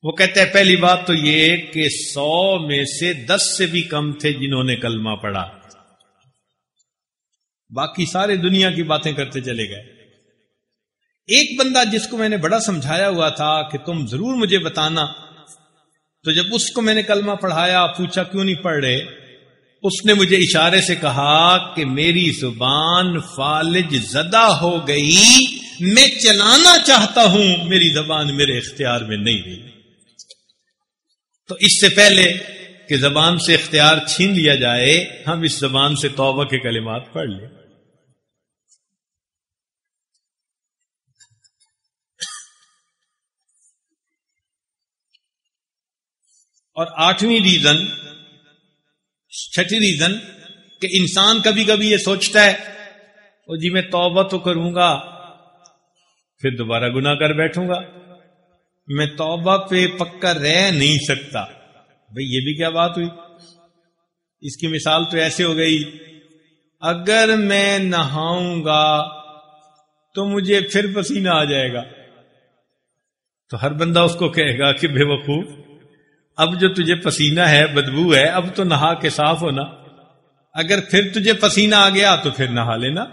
وہ کہتے ہیں پہلی بات تو یہ کہ 100 میں سے 10 سے بھی کم تھے جنہوں نے کلمہ پڑھا، باقی سارے دنیا کی باتیں کرتے چلے گئے۔ ایک بندہ جس کو میں نے بڑا سمجھایا ہوا تھا کہ تم ضرور مجھے بتانا، تو جب اس کو میں نے کلمہ پڑھایا، پوچھا کیوں نہیں پڑھ رہے، اس نے مجھے اشارے سے کہا کہ میری زبان فالج زدہ ہو گئی، میں چلانا چاہتا ہوں، میری زبان میرے اختیار میں نہیں رہی۔ تو اس سے پہلے کہ زبان سے اختیار چھین لیا جائے، ہم اس زبان سے توبہ کے کلمات پڑھ لیں۔ اور 8ویں ریزن، چھٹی ریزن کہ انسان کبھی کبھی یہ سوچتا ہے او جی میں توبہ تو کروں گا پھر دوبارہ گناہ کر بیٹھوں گا، میں توبہ پہ پکا رہ نہیں سکتا۔ بھئی یہ بھی کیا بات ہوئی؟ اس کی مثال تو ایسے ہو گئی، اگر میں نہاؤں گا تو مجھے پھر پسینہ آ جائے گا، تو ہر بندہ اس کو کہے گا کہ بے وقوف، اب جو تجھے پسینہ ہے، بدبو ہے، اب تو نہا کے صاف ہونا، اگر پھر تجھے پسینہ آ گیا تو پھر نہا لینا۔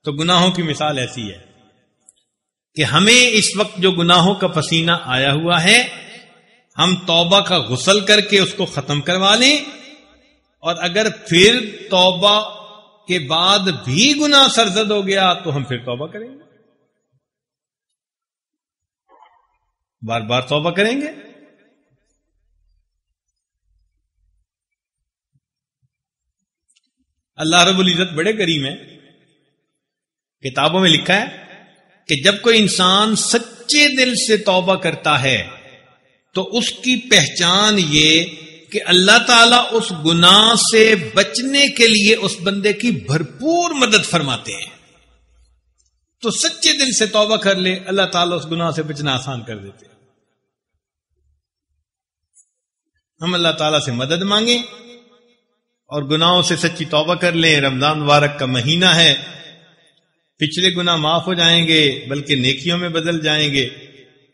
تو گناہوں کی مثال ایسی ہے کہ ہمیں اس وقت جو گناہوں کا پسینہ آیا ہوا ہے، ہم توبہ کا غسل کر کے اس کو ختم کروا لیں، اور اگر پھر توبہ کے بعد بھی گناہ سرزد ہو گیا تو ہم پھر توبہ کریں گے، بار بار توبہ کریں گے۔ اللہ رب العزت بڑے کریم ہے، کتابوں میں لکھا ہے کہ جب کوئی انسان سچے دل سے توبہ کرتا ہے تو اس کی پہچان یہ کہ اللہ تعالیٰ اس گناہ سے بچنے کے لیے اس بندے کی بھرپور مدد فرماتے ہیں۔ تو سچے دل سے توبہ کر لے، اللہ تعالیٰ اس گناہ سے بچنا آسان کر دیتے ہیں۔ ہم اللہ تعالیٰ سے مدد مانگیں اور گناہوں سے سچی توبہ کر لیں۔ رمضان مبارک کا مہینہ ہے، پچھلے گناہ معاف ہو جائیں گے بلکہ نیکیوں میں بدل جائیں گے،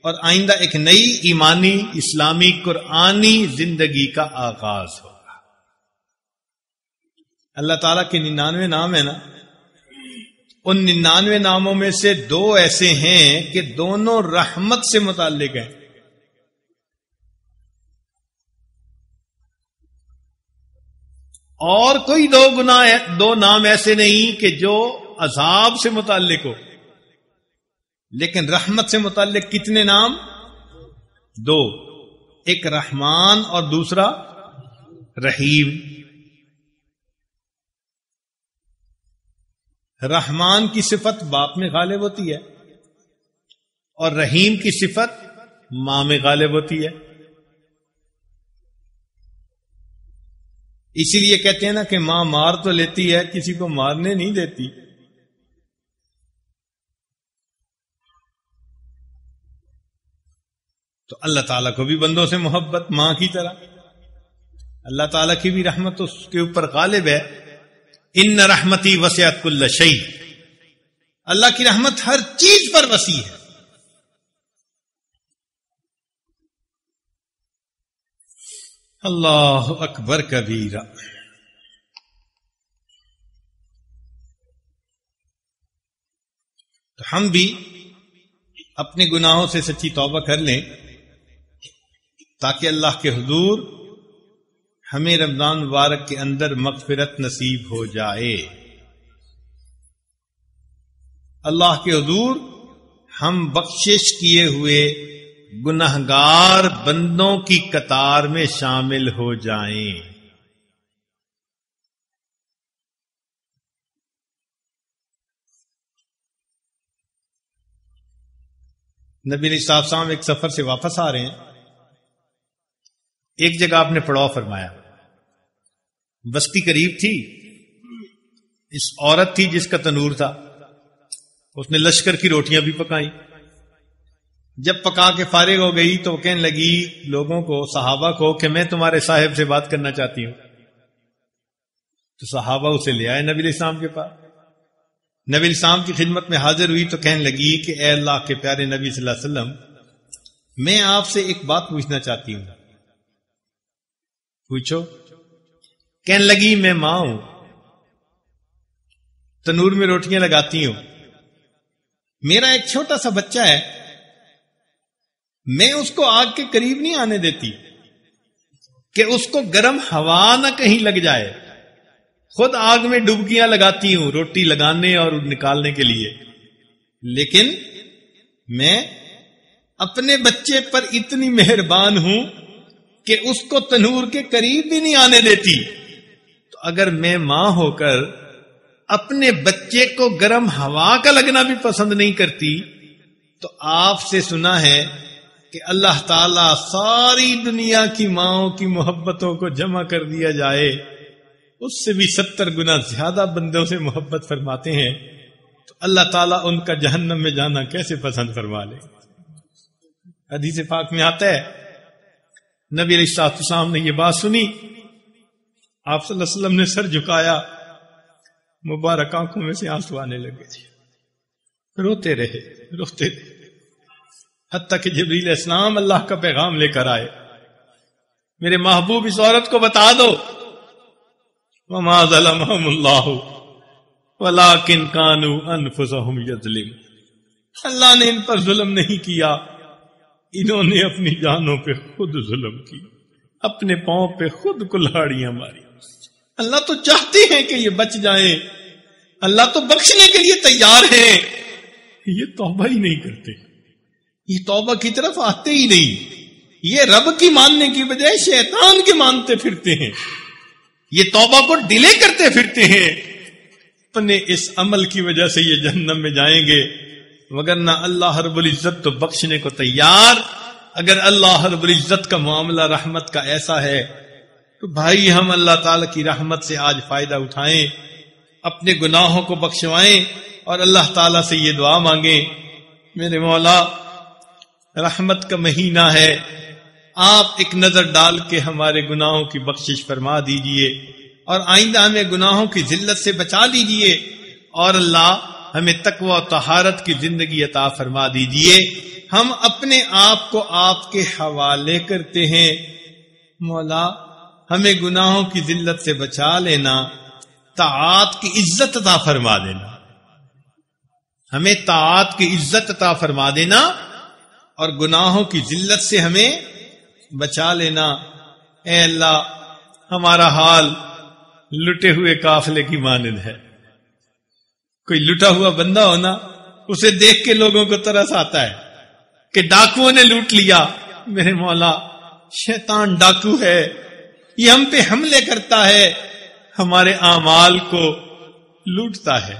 اور آئندہ ایک نئی ایمانی اسلامی قرآنی زندگی کا آغاز ہوگا۔ اللہ تعالیٰ کے 99 نام ہیں نا، ان 99 ناموں میں سے 2 ایسے ہیں کہ دونوں رحمت سے متعلق ہیں۔ اور کوئی 2 نام ایسے نہیں کہ جو عذاب سے متعلق ہو، لیکن رحمت سے متعلق کتنے نام؟ 2، ایک رحمان اور دوسرا رحیم۔ رحمان کی صفت باپ میں غالب ہوتی ہے اور رحیم کی صفت ماں میں غالب ہوتی ہے۔ اسی لیے کہتے ہیں نا کہ ماں مار تو لیتی ہے، کسی کو مارنے نہیں دیتی. تو اللہ تعالیٰ کو بھی بندوں سے محبت ماں کی طرح. اللہ تعالیٰ کی بھی رحمت اس کے اوپر غالب ہے. ان رحمتی وسعت کل شیء، اللہ کی رحمت ہر چیز پر وسیع ہے. اللہ اکبر کبیرہ. تو ہم بھی اپنے گناہوں سے سچی توبہ کر لیں تاکہ اللہ کے حضور ہمیں رمضان مبارک کے اندر مغفرت نصیب ہو جائے. اللہ کے حضور ہم بخشش کیے ہوئے گنہگار بندوں کی قطار میں شامل ہو جائیں. نبی علیہ الصلوۃ والسلام ایک سفر سے واپس آ رہے ہیں. ایک جگہ آپ نے پڑاؤ فرمایا. بستی قریب تھی. اس عورت تھی جس کا تنور تھا، اس نے لشکر کی روٹیاں بھی پکائیں. جب پکا کے فارغ ہو گئی تو وہ کہنے لگی لوگوں کو، صحابہ کو، کہ میں تمہارے صاحب سے بات کرنا چاہتی ہوں. تو صحابہ اسے لے آئے نبی علیہ السلام کے پاس. نبی علیہ السلام کی خدمت میں حاضر ہوئی تو کہنے لگی کہ اے اللہ کے پیارے نبی صلی اللہ علیہ وسلم، میں آپ سے ایک بات پوچھنا چاہتی ہوں. پوچھو. کہنے لگی میں ماں ہوں، تنور میں روٹیاں لگاتی ہوں، میرا ایک چھوٹا سا بچہ ہے، میں اس کو آگ کے قریب نہیں آنے دیتی کہ اس کو گرم ہوا نہ کہیں لگ جائے. خود آگ میں ڈبکیاں لگاتی ہوں روٹی لگانے اور نکالنے کے لیے، لیکن میں اپنے بچے پر اتنی مہربان ہوں کہ اس کو تنور کے قریب بھی نہیں آنے دیتی. تو اگر میں ماں ہو کر اپنے بچے کو گرم ہوا کا لگنا بھی پسند نہیں کرتی، تو آپ سے سنا ہے کہ اللہ تعالیٰ ساری دنیا کی ماؤں کی محبتوں کو جمع کر دیا جائے، اس سے بھی 70 گنا زیادہ بندوں سے محبت فرماتے ہیں. تو اللہ تعالیٰ ان کا جہنم میں جانا کیسے پسند فرما لے. حدیث پاک میں آتا ہے نبی علیہ الصلوۃ والسلام نے یہ بات سنی، آپ صلی اللہ علیہ وسلم نے سر جھکایا، مبارک آنکھوں میں سے آنسو آنے لگے، روتے رہے. حتیٰ کہ جبریل علیہ السلام اللہ کا پیغام لے کر آئے، میرے محبوب اس عورت کو بتا دو وما ظلمهم اللہ ولکن کانوا انفسهم یظلمون، اللہ نے ان پر ظلم نہیں کیا، انہوں نے اپنی جانوں پہ خود ظلم کی، اپنے پاؤں پہ خود کلہاڑیاں ماری. اللہ تو چاہتے ہیں کہ یہ بچ جائیں، اللہ تو بخشنے کے لیے تیار ہیں، یہ توبہ ہی نہیں کرتے، یہ توبہ کی طرف آتے ہی نہیں. یہ رب کی ماننے کی بجائے شیطان کے مانتے پھرتے ہیں، یہ توبہ کو ڈیلے کرتے پھرتے ہیں. اپنے اس عمل کی وجہ سے یہ جہنم میں جائیں گے، وگرنہ اللہ رب العزت تو بخشنے کو تیار. اگر اللہ رب العزت کا معاملہ رحمت کا ایسا ہے تو بھائی ہم اللہ تعالی کی رحمت سے آج فائدہ اٹھائیں، اپنے گناہوں کو بخشوائیں اور اللہ تعالی سے یہ دعا مانگیں، میرے مولا رحمت کا مہینہ ہے، آپ ایک نظر ڈال کے ہمارے گناہوں کی بخشش فرما دیجئے اور آئندہ ہمیں گناہوں کی ذلت سے بچا لیجئے، اور اللہ ہمیں تقوی و طہارت کی زندگی عطا فرما دیجئے. ہم اپنے آپ کو آپ کے حوالے کرتے ہیں، مولا ہمیں گناہوں کی ذلت سے بچا لینا، طاعات کی عزت عطا فرما دینا، ہمیں طاعات کی عزت عطا فرما دینا اور گناہوں کی ذلت سے ہمیں بچا لینا. اے اللہ ہمارا حال لٹے ہوئے قافلے کی مانند ہے. کوئی لٹا ہوا بندہ ہونا، اسے دیکھ کے لوگوں کو ترس آتا ہے کہ ڈاکوؤں نے لوٹ لیا. میرے مولا شیطان ڈاکو ہے، یہ ہم پہ حملے کرتا ہے، ہمارے اعمال کو لوٹتا ہے،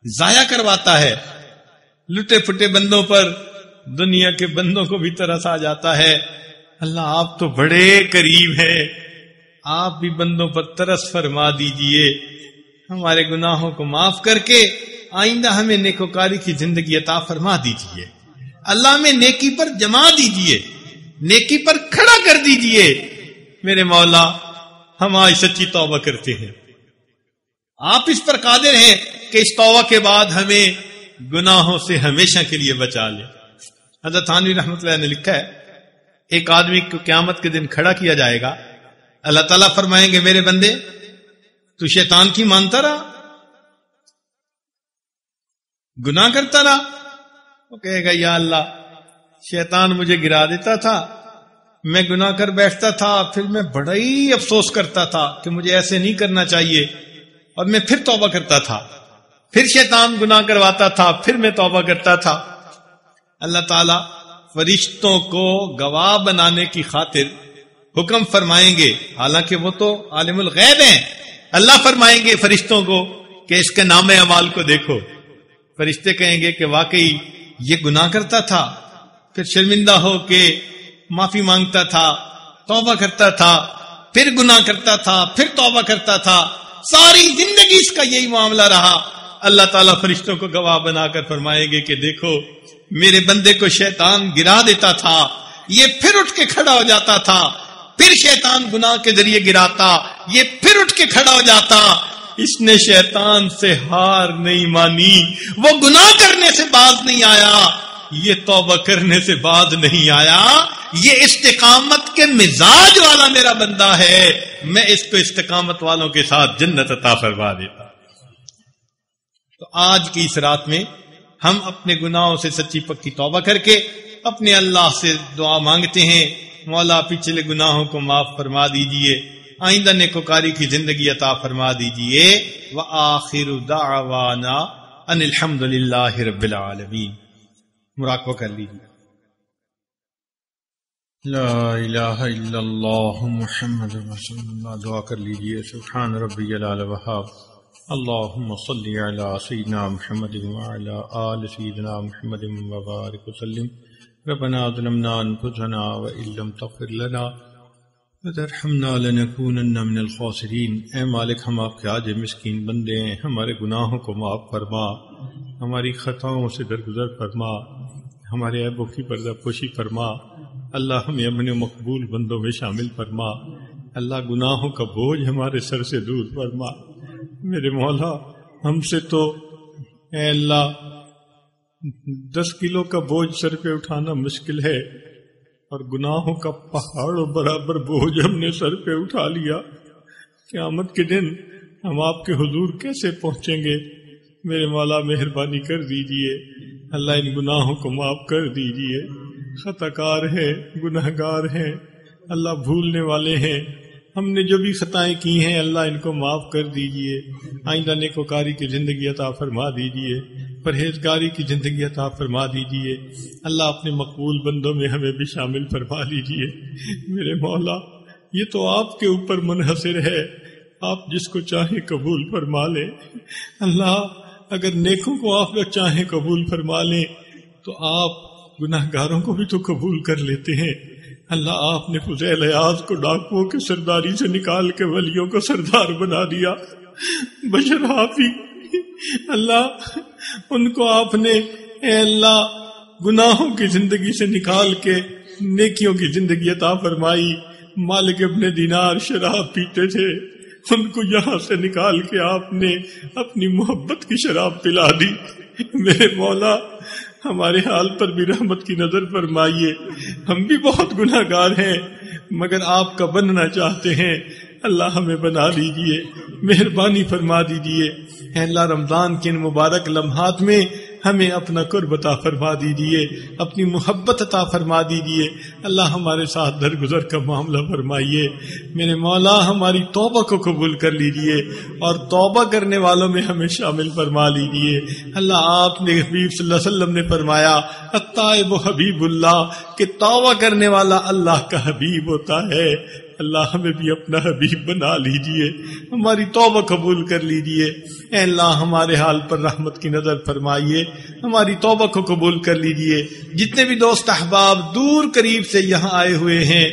ضائع کرواتا ہے. لٹے پھٹے بندوں پر دنیا کے بندوں کو بھی ترس آ جاتا ہے. اللہ آپ تو بڑے قریب ہیں، آپ بھی بندوں پر ترس فرما دیجئے، ہمارے گناہوں کو معاف کر کے آئندہ ہمیں نیکوکاری کی زندگی عطا فرما دیجئے، اللہ میں نیکی پر جما دیجئے، نیکی پر کھڑا کر دیجئے۔ میرے مولا ہم آج سچی توبہ کرتے ہیں، آپ اس پر قادر ہیں کہ اس توبہ کے بعد ہمیں گناہوں سے ہمیشہ کے لیے بچا لے۔ حضرت تھانوی رحمۃ اللہ نے لکھا ہے ایک آدمی کو قیامت کے دن کھڑا کیا جائے گا، اللہ تعالیٰ فرمائیں گے میرے بندے تو شیطان کی مانتا رہا، گناہ کرتا رہا؟ وہ کہے گا یا اللہ شیطان مجھے گرا دیتا تھا، میں گناہ کر بیٹھتا تھا، پھر میں بڑا ہی افسوس کرتا تھا کہ مجھے ایسے نہیں کرنا چاہیے، اور میں پھر توبہ کرتا تھا، پھر شیطان گناہ کرواتا تھا، پھر میں توبہ کرتا تھا۔ اللہ تعالیٰ فرشتوں کو گواہ بنانے کی خاطر حکم فرمائیں گے، حالانکہ وہ تو عالم الغیب ہیں، اللہ فرمائیں گے فرشتوں کو کہ اس کے نام اعمال کو دیکھو۔ فرشتے کہیں گے کہ واقعی یہ گناہ کرتا تھا، پھر شرمندہ ہو کے معافی مانگتا تھا، توبہ کرتا تھا، پھر گناہ کرتا تھا، پھر توبہ کرتا تھا، ساری زندگی اس کا یہی معاملہ رہا۔ اللہ تعالیٰ فرشتوں کو گواہ بنا کر فرمائیں گے کہ دیکھو میرے بندے کو شیطان گرا دیتا تھا، یہ پھر اٹھ کے کھڑا ہو جاتا تھا، پھر شیطان گناہ کے ذریعے گراتا، یہ پھر اٹھ کے کھڑا ہو جاتا۔ اس نے شیطان سے ہار نہیں مانی، وہ گناہ کرنے سے باز نہیں آیا، یہ توبہ کرنے سے باز نہیں آیا، یہ استقامت کے مزاج والا میرا بندہ ہے، میں اس کو استقامت والوں کے ساتھ جنت عطا فرما دیتا۔ تو آج کی اس رات میں ہم اپنے گناہوں سے سچی پکی توبہ کر کے اپنے اللہ سے دعا مانگتے ہیں، مولا پچھلے گناہوں کو معاف فرما دیجئے، آئندہ نیکوکاری کی زندگی عطا فرما دیجئے۔ وآخر دعوانا ان الحمد للہ رب العالمین۔ مراقبہ کر لیجیے۔ لا الہ الا اللہ محمد رسول اللہ۔ دعا کر لیجیے۔ سبحان ربی العلی الوہاب، اللہم صلی علی سیدنا محمد وعلی آل سیدنا محمد وبارک وسلم۔ ربنا ظلمنا انفسنا وان لم تغفر لنا وترحمنا لنکونن من الخاسرین۔ اے مالک ہم آپ کے عاجز مسکین بندے ہیں، ہمارے گناہوں کو معاف فرما، ہماری خطاؤں سے درگزر فرما، ہمارے عیبوں کی پردہ پوشی فرما، اللہ ہمیں اپنے مقبول بندوں میں شامل فرما، اللہ گناہوں کا بوجھ ہمارے سر سے دور فرما۔ میرے مولا ہم سے تو اے اللہ 10 کلو کا بوجھ سر پہ اٹھانا مشکل ہے، اور گناہوں کا پہاڑوں برابر بوجھ ہم نے سر پہ اٹھا لیا۔ قیامت کے دن ہم آپ کے حضور کیسے پہنچیں گے؟ میرے مولا مہربانی کر دیجئے، اللہ ان گناہوں کو معاف کر دیجئے۔ خطا کار ہیں، گناہ گار ہیں، اللہ بھولنے والے ہیں، ہم نے جو بھی خطائیں کی ہیں اللہ ان کو معاف کر دیجئے۔ آئندہ نیکوکاری کی زندگی عطا فرما دیجئے، پرہیزگاری کی زندگی عطا فرما دیجئے، اللہ اپنے مقبول بندوں میں ہمیں بھی شامل فرما لیجئے۔ میرے مولا یہ تو آپ کے اوپر منحصر ہے، آپ جس کو چاہیں قبول فرما لیں۔ اللہ اگر نیکوں کو آپ چاہیں قبول فرما لیں تو آپ گناہ گاروں کو بھی تو قبول کر لیتے ہیں۔ اللہ آپ نے فضیل ایاز کو ڈاکوؤں کے سرداری سے نکال کے ولیوں کو سردار بنا دیا، بشر حافی اللہ ان کو آپ نے اے اللہ گناہوں کی زندگی سے نکال کے نیکیوں کی زندگی عطا فرمائی۔ مالک ابن دینار شراب پیتے تھے، ان کو یہاں سے نکال کے آپ نے اپنی محبت کی شراب پلا دی۔ میرے مولا ہمارے حال پر بھی رحمت کی نظر فرمائیے، ہم بھی بہت گناہ گار ہیں مگر آپ کا بننا چاہتے ہیں، اللہ ہمیں بنا لیجئے، مہربانی فرما دیجئے۔ اے اللہ رمضان کے ان مبارک لمحات میں ہمیں اپنا قرب عطا فرما دیجئے، اپنی محبت عطا فرما دیجئے، اللہ ہمارے ساتھ درگزر کا معاملہ فرمائیے۔ میرے مولا ہماری توبہ کو قبول کر لیجئے اور توبہ کرنے والوں میں ہمیں شامل فرما لیجئے۔ اللہ آپ نے حبیب صلی اللہ علیہ وسلم نے فرمایا التائب حبیب اللہ، کہ توبہ کرنے والا اللہ کا حبیب ہوتا ہے۔ اللہ ہمیں بھی اپنا حبیب بنا لیجئے، ہماری توبہ قبول کر لیجئے۔ اے اللہ ہمارے حال پر رحمت کی نظر فرمائیے، ہماری توبہ کو قبول کر لیجئے۔ جتنے بھی دوست احباب دور قریب سے یہاں آئے ہوئے ہیں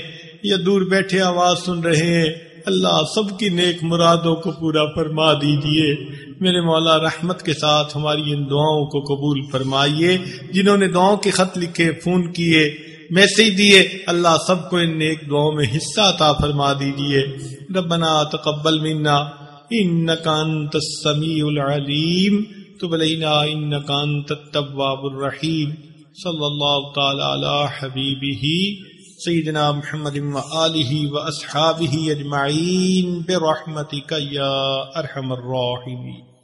یا دور بیٹھے آواز سن رہے ہیں، اللہ سب کی نیک مرادوں کو پورا فرما دیجئے۔ میرے مولا رحمت کے ساتھ ہماری ان دعاؤں کو قبول فرمائیے۔ جنہوں نے دعاؤں کے خط لکھے، فون کیے، میسج دیے، اللہ سب کو ان نیک دعاؤں میں حصہ عطا فرما دیجئے۔ ربنا تقبل منا انک انت السمیع العلیم تب علینا انک انت التواب الرحیم۔ صلی اللہ تعالی علی حبیبہ سیدنا محمد وآلہ واصحابہ اجمعین برحمتک یا ارحم الراحمین۔